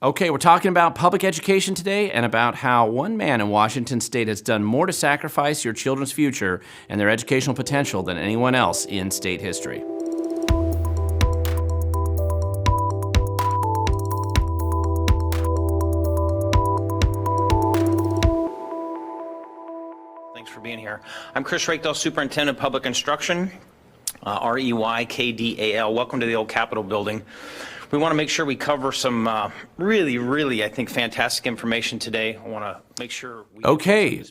Okay, we're talking about public education today and about how one man in Washington state has done more to sacrifice your children's future and their educational potential than anyone else in state history. Thanks for being here. I'm Chris Reykdal, Superintendent of Public Instruction, Reykdal. Welcome to the old Capitol building. We want to make sure we cover some really, I think, fantastic information today. I want to make sure we... Okay,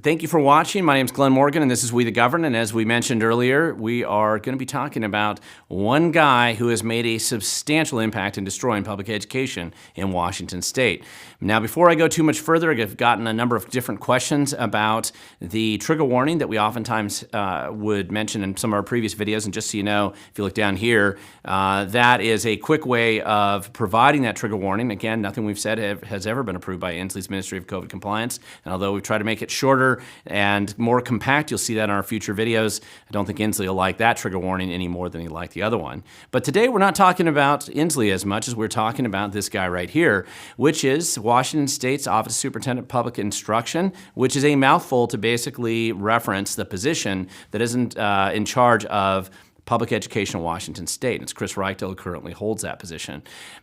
thank you for watching. My name is Glen Morgan, and this is We the Govern. And as we mentioned earlier, we are going to be talking about one guy who has made a substantial impact in destroying public education in Washington state. Now, before I go too much further, I've gotten a number of different questions about the trigger warning that we oftentimes would mention in some of our previous videos. And just so you know, if you look down here, that is a quick way of providing that trigger warning. Again, nothing we've said has ever been approved by Inslee's Ministry of COVID Compliance. And although we've tried to make it shorter and more compact, you'll see that in our future videos. I don't think Inslee will like that trigger warning any more than he liked the other one. But today we're not talking about Inslee as much as we're talking about this guy right here, which is Washington State's Office of Superintendent of Public Instruction, which is a mouthful to basically reference the position that isn't in charge of public education in Washington state. It's Chris Reykdal who currently holds that position.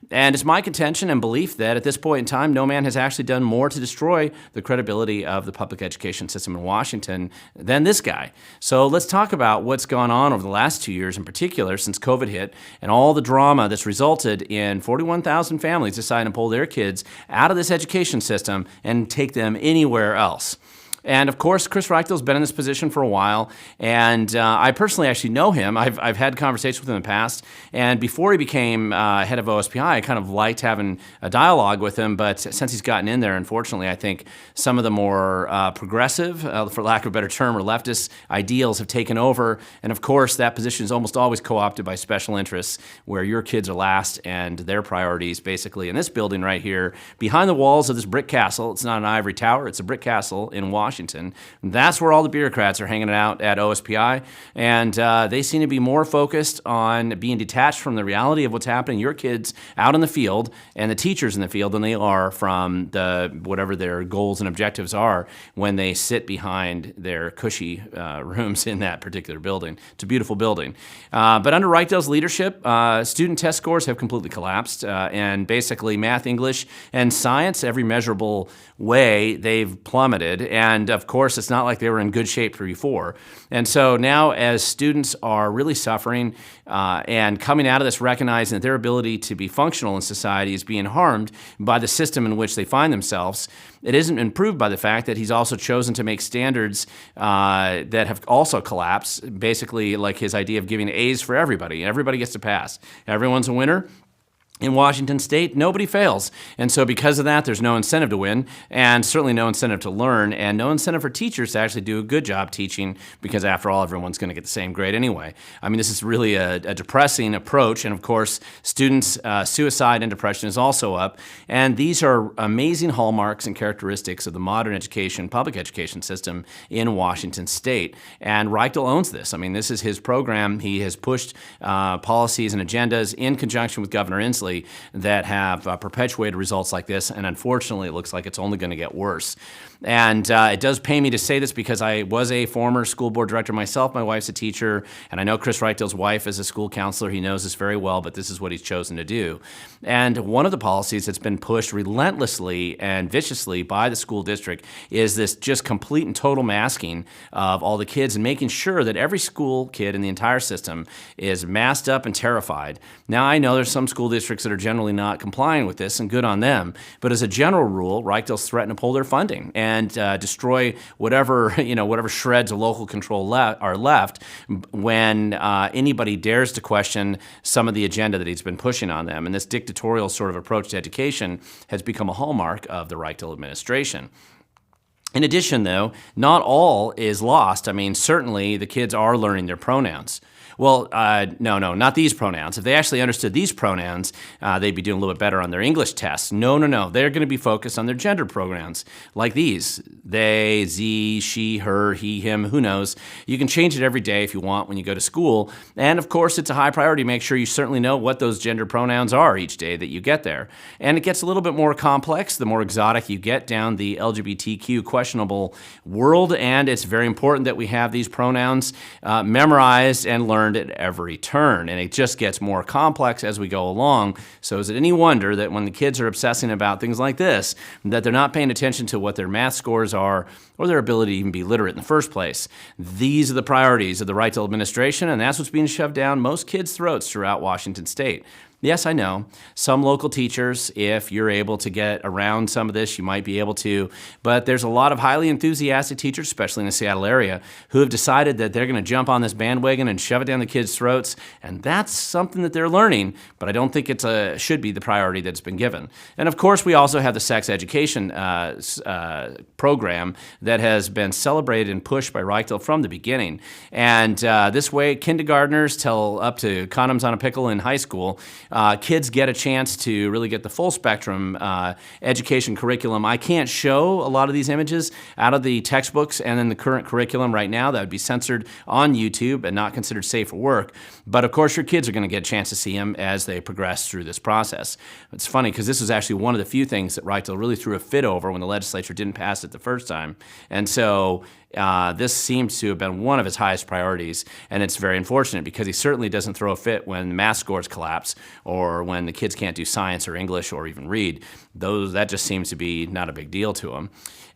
And it's my contention and belief that at this point in time, no man has actually done more to destroy the credibility of the public education system in Washington than this guy. So let's talk about what's gone on over the last 2 years in particular since COVID hit and all the drama that's resulted in 41,000 families deciding to pull their kids out of this education system and take them anywhere else. And of course, Chris Reykdal's been in this position for a while, and I personally actually know him. I've had conversations with him in the past, and before he became head of OSPI, I kind of liked having a dialogue with him, but since he's gotten in there, unfortunately, I think some of the more progressive, for lack of a better term, or leftist ideals have taken over, and of course, that position is almost always co-opted by special interests, where your kids are last, and their priorities, basically, in this building right here, behind the walls of this brick castle. It's not an ivory tower, it's a brick castle in Washington. That's where all the bureaucrats are hanging out at OSPI, and they seem to be more focused on being detached from the reality of what's happening, your kids out in the field and the teachers in the field, than they are from whatever their goals and objectives are when they sit behind their cushy rooms in that particular building. It's a beautiful building. But under Reykdal's leadership, student test scores have completely collapsed, and basically math, English, and science, every measurable way, they've plummeted. And of course, it's not like they were in good shape before. And so now as students are really suffering and coming out of this recognizing that their ability to be functional in society is being harmed by the system in which they find themselves, it isn't improved by the fact that he's also chosen to make standards that have also collapsed, basically like his idea of giving A's for everybody. Everybody gets to pass. Everyone's a winner. In Washington state, nobody fails. And so because of that, there's no incentive to win, and certainly no incentive to learn, and no incentive for teachers to actually do a good job teaching, because after all, everyone's going to get the same grade anyway. I mean, this is really a depressing approach, and of course, students' suicide and depression is also up. And these are amazing hallmarks and characteristics of the modern education, public education system in Washington state. And Reykdal owns this. I mean, this is his program. He has pushed policies and agendas in conjunction with Governor Inslee that have perpetuated results like this, and unfortunately it looks like it's only going to get worse. And it does pay me to say this because I was a former school board director myself. My wife's a teacher, and I know Chris Reykdal's wife is a school counselor. He knows this very well, but this is what he's chosen to do. And one of the policies that's been pushed relentlessly and viciously by the school district is this just complete and total masking of all the kids and making sure that every school kid in the entire system is masked up and terrified. Now, I know there's some school districts that are generally not complying with this, and good on them, but as a general rule, Reykdal's threatened to pull their funding and destroy whatever shreds of local control are left when anybody dares to question some of the agenda that he's been pushing on them. And this dictatorial sort of approach to education has become a hallmark of the Reykdal administration. In addition, though, not all is lost. I mean, certainly the kids are learning their pronouns. Well, no, not these pronouns. If they actually understood these pronouns, they'd be doing a little bit better on their English tests. No. They're going to be focused on their gender pronouns, like these. They, ze, she, her, he, him, who knows. You can change it every day if you want when you go to school. And of course, it's a high priority to make sure you certainly know what those gender pronouns are each day that you get there. And it gets a little bit more complex the more exotic you get down the LGBTQ questionable world. And it's very important that we have these pronouns memorized and learned at every turn, and it just gets more complex as we go along. So is it any wonder that when the kids are obsessing about things like this, that they're not paying attention to what their math scores are or their ability to even be literate in the first place? These are the priorities of the Reykdal administration, and that's what's being shoved down most kids' throats throughout Washington state. Yes, I know. Some local teachers, if you're able to get around some of this, you might be able to. But there's a lot of highly enthusiastic teachers, especially in the Seattle area, who have decided that they're going to jump on this bandwagon and shove it down the kids' throats. And that's something that they're learning, but I don't think it should be the priority that's been given. And of course, we also have the sex education program that has been celebrated and pushed by Reykdal from the beginning. And this way, kindergartners till up to condoms on a pickle in high school, kids get a chance to really get the full spectrum education curriculum. I can't show a lot of these images out of the textbooks and in the current curriculum right now. That would be censored on YouTube and not considered safe for work. But of course, your kids are going to get a chance to see them as they progress through this process. It's funny because this was actually one of the few things that Reykdal really threw a fit over when the legislature didn't pass it the first time. And so this seems to have been one of his highest priorities, and it's very unfortunate because he certainly doesn't throw a fit when math scores collapse or when the kids can't do science or English or even read. That just seems to be not a big deal to him.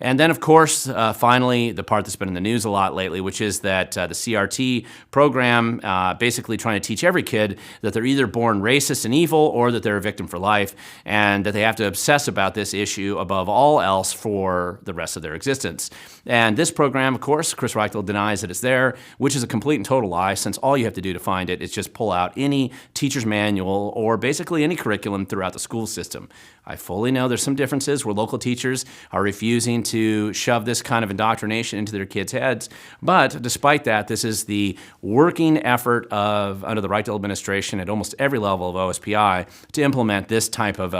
And then, of course, finally, the part that's been in the news a lot lately, which is that the CRT program basically trying to teach every kid that they're either born racist and evil or that they're a victim for life, and that they have to obsess about this issue above all else for the rest of their existence. And this program, of course, Chris Reykdal denies that it's there, which is a complete and total lie, since all you have to do to find it is just pull out any teacher's manual or basically any curriculum throughout the school system. I fully know there's some differences where local teachers are refusing to shove this kind of indoctrination into their kids' heads, but despite that, this is the working effort under the Reykdal administration at almost every level of OSPI to implement this type of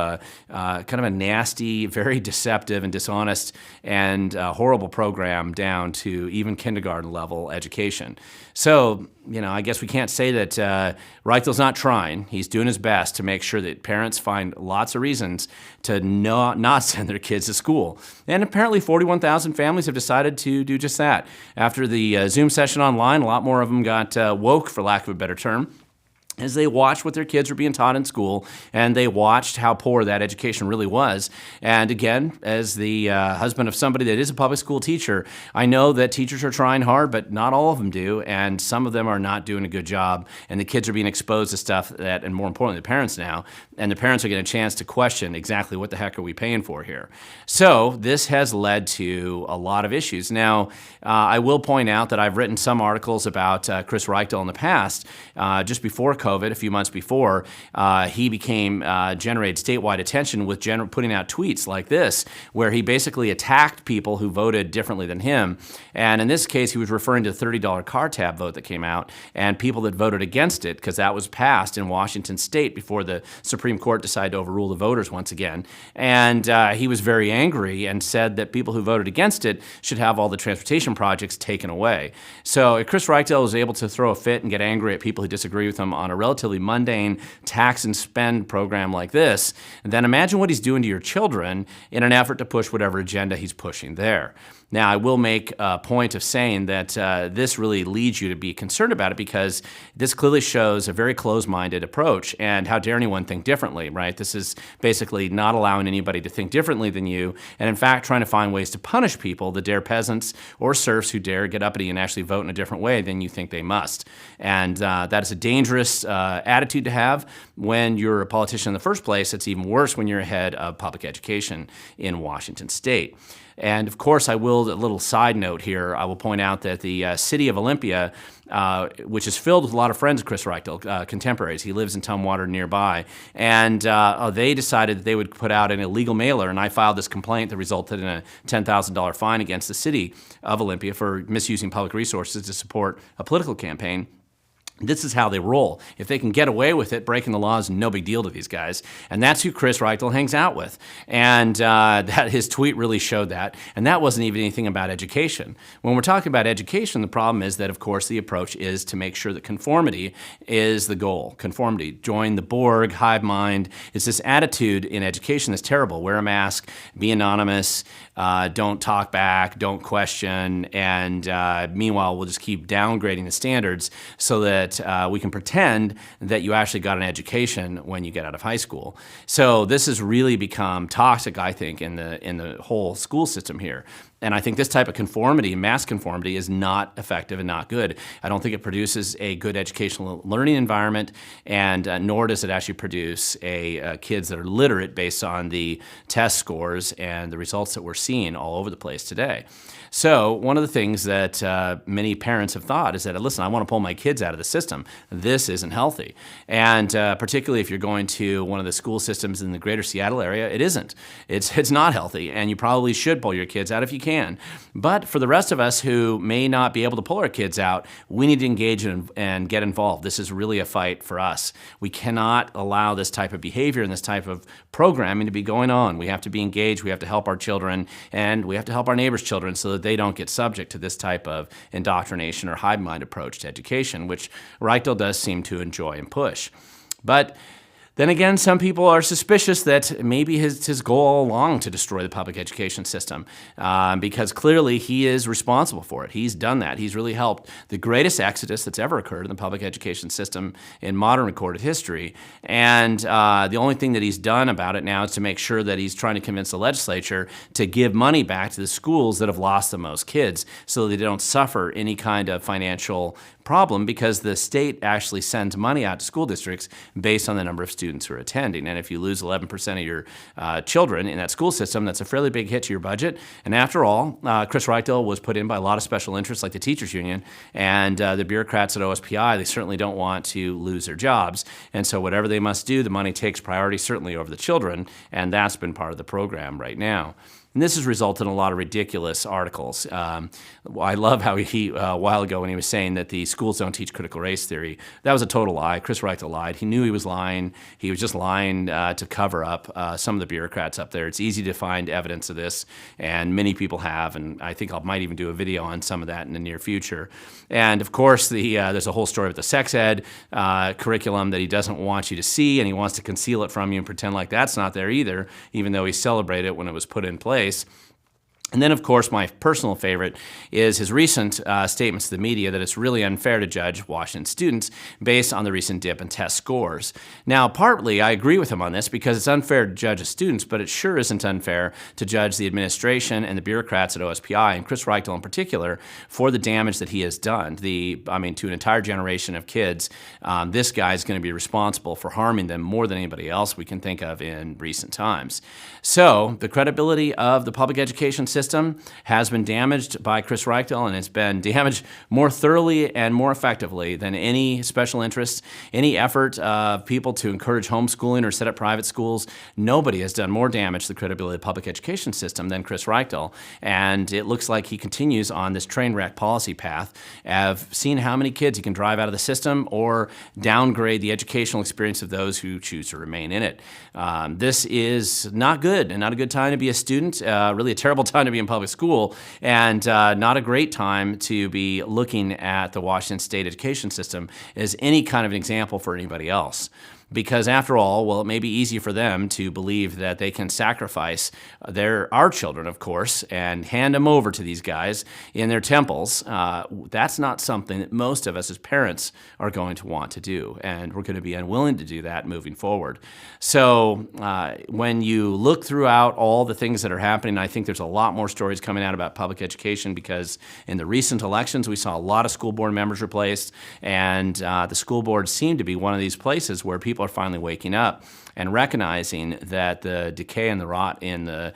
kind of a nasty, very deceptive and dishonest and horrible program down to even kindergarten level education. So, I guess we can't say that Reykdal's not trying. He's doing his best to make sure that parents find lots of reasons to not send their kids to school. And apparently 41,000 families have decided to do just that. After the Zoom session online, a lot more of them got woke, for lack of a better term, as they watched what their kids were being taught in school, and they watched how poor that education really was. And again, as the husband of somebody that is a public school teacher, I know that teachers are trying hard, but not all of them do, and some of them are not doing a good job, and the kids are being exposed to stuff that, and more importantly, the parents now, and the parents are getting a chance to question exactly what the heck are we paying for here. So this has led to a lot of issues. Now, I will point out that I've written some articles about Chris Reykdal in the past, just before COVID, a few months before, he generated statewide attention with putting out tweets like this, where he basically attacked people who voted differently than him. And in this case, he was referring to the $30 car tab vote that came out and people that voted against it, because that was passed in Washington state before the Supreme Court decided to overrule the voters once again. And he was very angry and said that people who voted against it should have all the transportation projects taken away. So if Chris Reykdal was able to throw a fit and get angry at people who disagree with him on a relatively mundane tax and spend program like this, then imagine what he's doing to your children in an effort to push whatever agenda he's pushing there. Now, I will make a point of saying that this really leads you to be concerned about it, because this clearly shows a very closed-minded approach, and how dare anyone think differently, right? This is basically not allowing anybody to think differently than you, and in fact trying to find ways to punish people that dare, peasants or serfs who dare get uppity and actually vote in a different way than you think they must. And that is a dangerous attitude to have when you're a politician in the first place. It's even worse when you're head of public education in Washington state. And of course, a little side note here, I will point out that the city of Olympia, which is filled with a lot of friends of Chris Reykdal, contemporaries. He lives in Tumwater nearby. And they decided that they would put out an illegal mailer, and I filed this complaint that resulted in a $10,000 fine against the city of Olympia for misusing public resources to support a political campaign. This is how they roll. If they can get away with it, breaking the law is no big deal to these guys. And that's who Chris Reykdal hangs out with. And that his tweet really showed that. And that wasn't even anything about education. When we're talking about education, the problem is that, of course, the approach is to make sure that conformity is the goal. Conformity. Join the Borg, hive mind. It's this attitude in education that's terrible. Wear a mask, be anonymous, don't talk back, don't question. And meanwhile, we'll just keep downgrading the standards so that we can pretend that you actually got an education when you get out of high school. So this has really become toxic, I think, in the whole school system here. And I think this type of conformity, mass conformity, is not effective and not good. I don't think it produces a good educational learning environment, and nor does it actually produce kids that are literate based on the test scores and the results that we're seeing all over the place today. So one of the things that many parents have thought is that, listen, I want to pull my kids out of the system. This isn't healthy. And particularly if you're going to one of the school systems in the greater Seattle area, it isn't. It's not healthy, and you probably should pull your kids out if you can. But for the rest of us who may not be able to pull our kids out, we need to engage and get involved. This is really a fight for us. We cannot allow this type of behavior and this type of programming to be going on. We have to be engaged, we have to help our children, and we have to help our neighbors' children so that they don't get subject to this type of indoctrination or hive mind approach to education, which Reykdal does seem to enjoy and push. But then again, some people are suspicious that maybe his goal all along to destroy the public education system, because clearly he is responsible for it. He's done that. He's really helped the greatest exodus that's ever occurred in the public education system in modern recorded history. And the only thing that he's done about it now is to make sure that he's trying to convince the legislature to give money back to the schools that have lost the most kids so that they don't suffer any kind of financial problem, because the state actually sends money out to school districts based on the number of students who are attending. And if you lose 11% of your children in that school system, that's a fairly big hit to your budget. And after all, Chris Reykdal was put in by a lot of special interests like the teachers union and the bureaucrats at OSPI. They certainly don't want to lose their jobs. And so whatever they must do, the money takes priority certainly over the children. And that's been part of the program right now. And this has resulted in a lot of ridiculous articles. I love how a while ago when he was saying that the schools don't teach critical race theory, that was a total lie. Chris Reykdal lied. He knew he was lying. He was just lying to cover up some of the bureaucrats up there. It's easy to find evidence of this, and many people have, and I think I might even do a video on some of that in the near future. And of course, there's a whole story with the sex ed curriculum that he doesn't want you to see, and he wants to conceal it from you and pretend like that's not there either, even though he celebrated it when it was put in place. And then, of course, my personal favorite is his recent statements to the media that it's really unfair to judge Washington students based on the recent dip in test scores. Now, partly I agree with him on this because it's unfair to judge the students, but it sure isn't unfair to judge the administration and the bureaucrats at OSPI, and Chris Reykdal in particular, for the damage that he has done. To an entire generation of kids, this guy is going to be responsible for harming them more than anybody else we can think of in recent times. So, the credibility of the public education system has been damaged by Chris Reykdal, and it's been damaged more thoroughly and more effectively than any special interests, any effort of people to encourage homeschooling or set up private schools. Nobody has done more damage to the credibility of the public education system than Chris Reykdal, and it looks like he continues on this train wreck policy path of seeing how many kids he can drive out of the system or downgrade the educational experience of those who choose to remain in it. This is not good, and not a good time to be a student, really a terrible time to be in public school, and not a great time to be looking at the Washington state education system as any kind of an example for anybody else. Because after all, well, it may be easy for them to believe that they can sacrifice our children, of course, and hand them over to these guys in their temples. That's not something that most of us as parents are going to want to do, and we're going to be unwilling to do that moving forward. So when you look throughout all the things that are happening, I think there's a lot more stories coming out about public education, because in the recent elections, we saw a lot of school board members replaced, and the school board seemed to be one of these places where people people are finally waking up and recognizing that the decay and the rot in the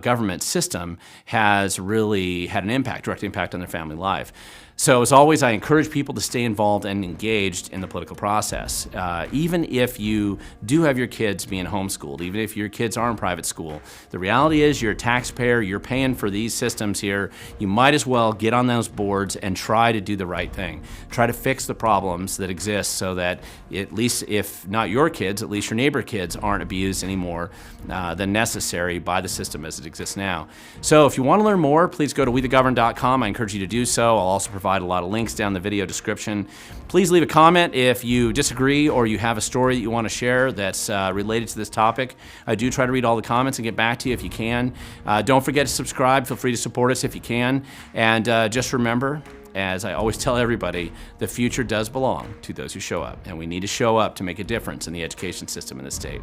government system has really had an impact, direct impact on their family life. So as always, I encourage people to stay involved and engaged in the political process. Even if you do have your kids being homeschooled, even if your kids are in private school, the reality is you're a taxpayer, you're paying for these systems here. You might as well get on those boards and try to do the right thing. Try to fix the problems that exist so that at least if not your kids, at least your neighbor kids aren't abused any more than necessary by the system as it exists now. So if you want to learn more, please go to wethegovern.com. I encourage you to do so. I'll also provide a lot of links down in the video description. Please leave a comment if you disagree or you have a story that you want to share that's related to this topic. I do try to read all the comments and get back to you if you can. Don't forget to subscribe. Feel free to support us if you can. And just remember, as I always tell everybody, the future does belong to those who show up, and we need to show up to make a difference in the education system in the state.